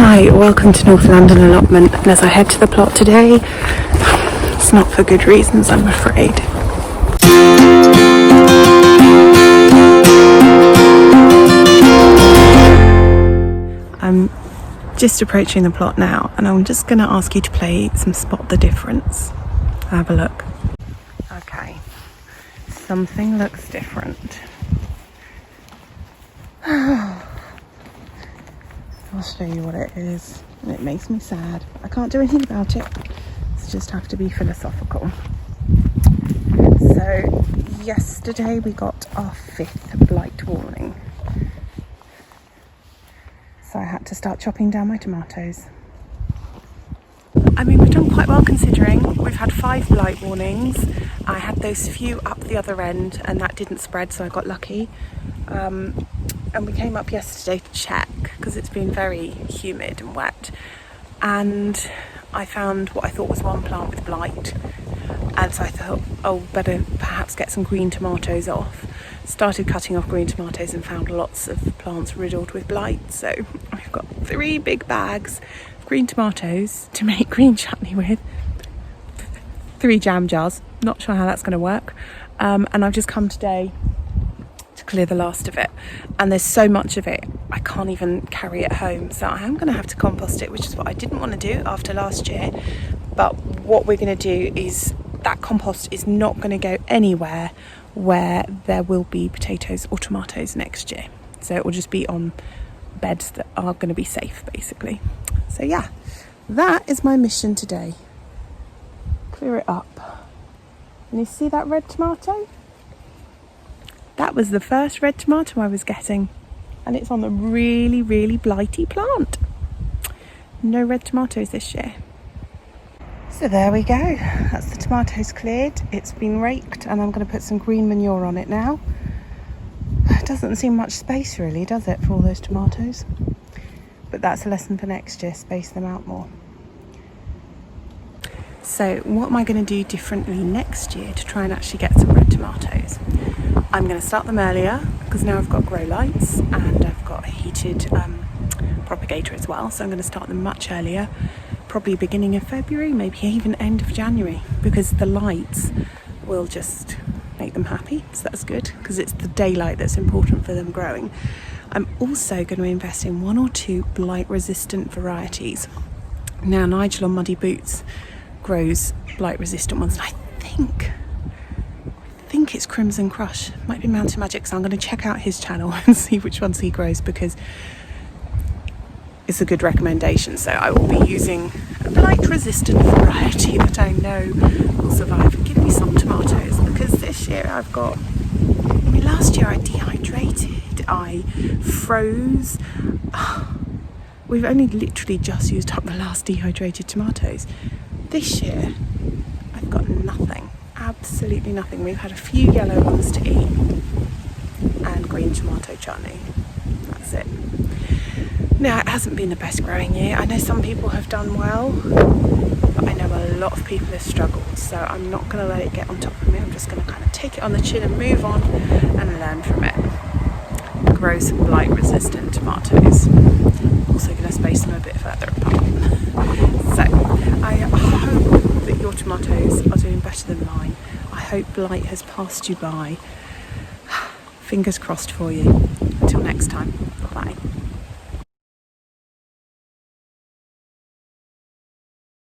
Hi, welcome to North London Allotment, and as I head to the plot today, it's not for good reasons, I'm afraid. I'm just approaching the plot now, and I'm just going to ask you to play some Spot the Difference. Have a look. Okay, something looks different. I'll show you what it is, and it makes me sad. I can't do anything about it, so just have to be philosophical. So yesterday we got our 5th blight warning, so I had to start chopping down my tomatoes. I mean, we've done quite well considering. We've had 5 blight warnings. I had those few up the other end and that didn't spread, so I got lucky. And we came up yesterday to check because it's been very humid and wet, and I found what I thought was one plant with blight, and so I thought, oh, better perhaps get some green tomatoes off. Started cutting off green tomatoes and found lots of plants riddled with blight, so I've got 3 big bags of green tomatoes to make green chutney with, 3 jam jars, not sure how that's going to work, and I've just come today to clear the last of it, and there's so much of it I can't even carry it home, so I am going to have to compost it, which is what I didn't want to do after last year. But what we're going to do is that compost is not going to go anywhere where there will be potatoes or tomatoes next year, so it will just be on beds that are going to be safe, basically. So yeah, that is my mission today. Clear it up. And you see that red tomato? That was the first red tomato I was getting, and it's on a really, really blighty plant. No red tomatoes this year. So there we go, that's the tomatoes cleared. It's been raked and I'm going to put some green manure on it now. It doesn't seem much space really, does it, for all those tomatoes? But that's a lesson for next year, space them out more. So what am I going to do differently next year to try and actually get some red tomatoes? I'm going to start them earlier because now I've got grow lights and I've got a heated propagator as well, so I'm going to start them much earlier, probably beginning of February, maybe even end of January, because the lights will just make them happy, so that's good because it's the daylight that's important for them growing. I'm also going to invest in 1 or 2 blight resistant varieties. Now Nigel on Muddy Boots grows blight resistant ones, and I think it's Crimson Crush, might be Mountain Magic, so I'm going to check out his channel and see which ones he grows because it's a good recommendation. So I will be using a blight resistant variety that I know will survive and give me some tomatoes, because this year I've got, I mean, last year I dehydrated, I froze. We've only literally just used up the last dehydrated tomatoes. This year I've got nothing, absolutely nothing. We've had a few yellow ones to eat and green tomato chutney, that's it. Now, it hasn't been the best growing year. I know some people have done well, but I know a lot of people have struggled, so I'm not going to let it get on top of me. I'm just going to kind of take it on the chin and move on and learn from it. Grow some blight resistant tomatoes. Also going to space them a bit further apart. So I hope that your tomatoes are doing better than mine. I hope blight has passed you by. Fingers crossed for you. Until next time, bye.